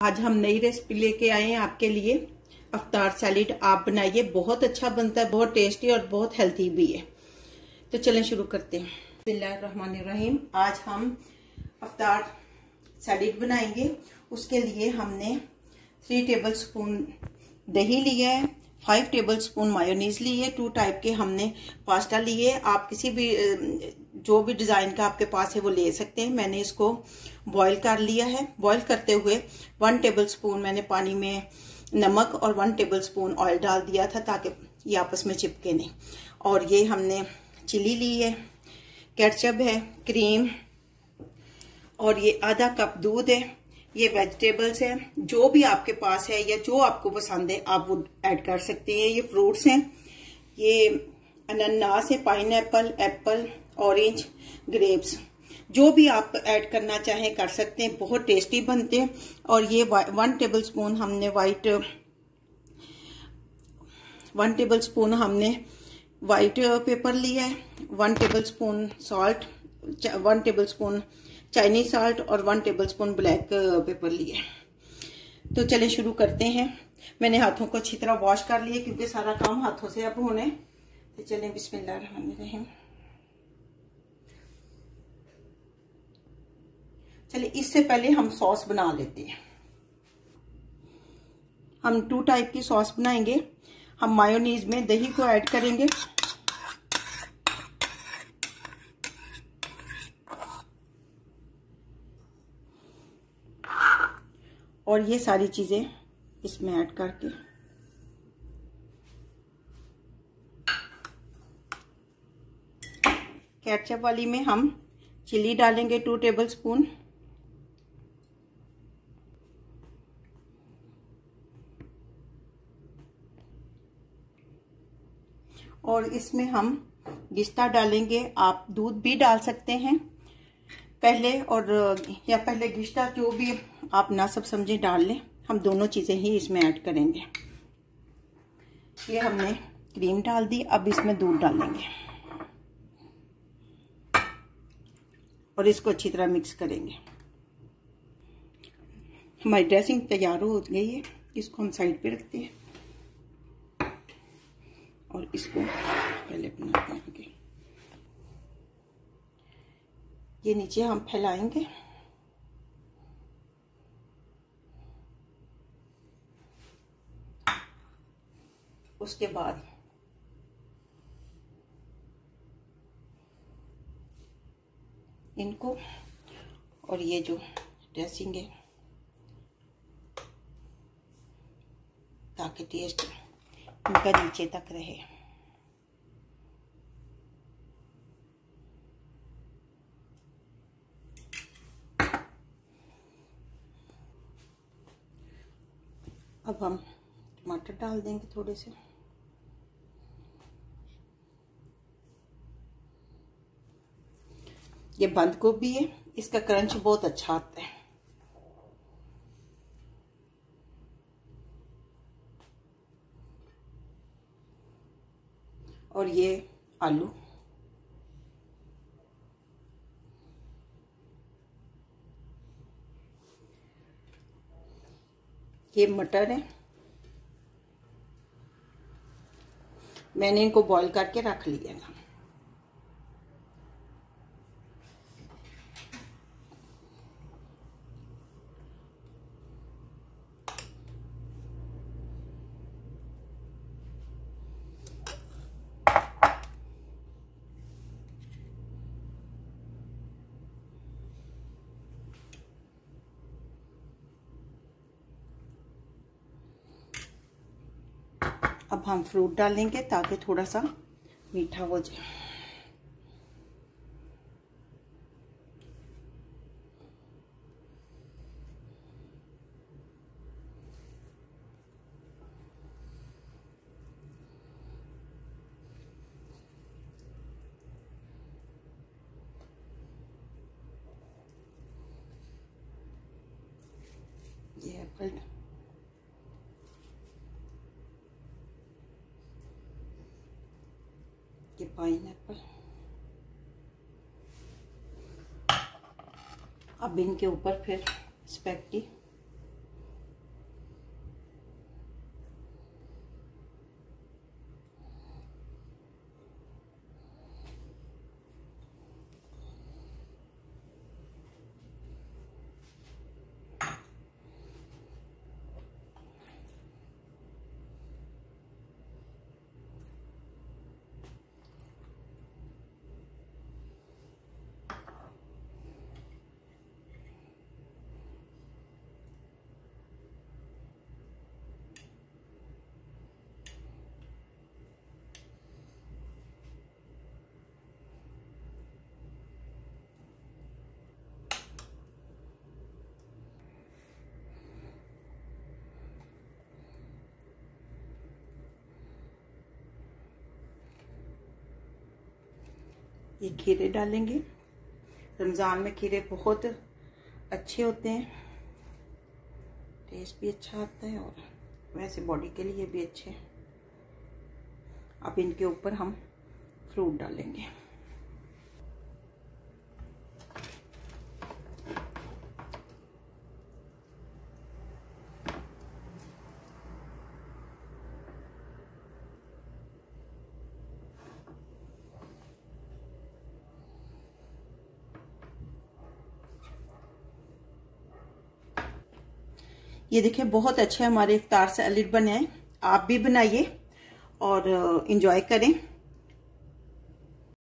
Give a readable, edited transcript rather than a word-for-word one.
आज हम नई रेसिपी लेके आए हैं आपके लिए। अफ्तार सैलेड आप बनाइए, बहुत अच्छा बनता है, बहुत टेस्टी और बहुत हेल्थी भी है। तो चलें शुरू करते हैं। बिस्मिल्लाहिर्रहमानिर्रहीम। आज हम अफ्तार सैलेड बनाएंगे। उसके लिए हमने 3 टेबल स्पून दही लिया है, 5 टेबल स्पून मायोनीज ली है, 2 टाइप के हमने पास्ता लिए। आप किसी भी जो भी डिजाइन का आपके पास है वो ले सकते हैं। मैंने इसको बॉईल कर लिया है। बॉईल करते हुए 1 टेबल स्पून मैंने पानी में नमक और 1 टेबल स्पून ऑयल डाल दिया था ताकि ये आपस में चिपके नहीं। और ये हमने चिली ली है, केचप है, क्रीम और ये आधा कप दूध है। ये वेजिटेबल्स है, जो भी आपके पास है या जो आपको पसंद है आप वो ऐड कर सकते हैं। ये फ्रूट्स हैं, ये अनानास है, पाइनएप्पल, एप्पल, ऑरेंज, ग्रेप्स, जो भी आप ऐड करना चाहें कर सकते हैं, बहुत टेस्टी बनते हैं। और ये 1 टेबल स्पून हमने वाइट पेपर लिया है, 1 table spoon salt, 1 table spoon Chinese salt और 1 टेबल स्पून ब्लैक पेपर लिया है। तो चलिए शुरू करते हैं। मैंने हाथों को अच्छी तरह वॉश कर लिया क्योंकि सारा काम हाथों से अब होने। तो चलिए बिस्मिल्लाहिर्रहमानिर्रहीम। चलिए इससे पहले हम सॉस बना लेते हैं। हम 2 टाइप की सॉस बनाएंगे। हम मायोनीज में दही को ऐड करेंगे, और ये सारी चीजें इसमें ऐड करके केचप वाली में हम चिली डालेंगे 2 टेबल स्पून, और इसमें हम गिस्ता डालेंगे। आप दूध भी डाल सकते हैं पहले, और या पहले गिस्ता, जो भी आप ना सब समझे डाल लें। हम दोनों चीजें ही इसमें ऐड करेंगे। ये हमने क्रीम डाल दी, अब इसमें दूध डालेंगे और इसको अच्छी तरह मिक्स करेंगे। हमारी ड्रेसिंग तैयार हो गई है। इसको हम साइड पे रखते हैं और इसको पहले बनाते हैं आगे। ये नीचे हम फैलाएंगे, उसके बाद इनको, और ये जो ड्रेसिंग है ताकि टेस्ट इनका नीचे तक रहे। अब हम टमाटर डाल देंगे थोड़े से, ये बंद गोभी है, इसका क्रंच बहुत अच्छा आता है। और ये आलू, ये मटर है, मैंने इनको बॉईल करके रख लिया था। अब हम फ्रूट डालेंगे ताकि थोड़ा सा मीठा हो जाए। ये एप्पल, ये पाइनएप्पल। अब इनके ऊपर फिर स्पैगेटी ये खीरे डालेंगे। रमज़ान में खीरे बहुत अच्छे होते हैं, टेस्ट भी अच्छा आता है और वैसे बॉडी के लिए भी अच्छे। अब इनके ऊपर हम फ्रूट डालेंगे। ये देखिए बहुत अच्छे हमारे इफ्तार सैलेड बने हैं। आप भी बनाइए और एंजॉय करें।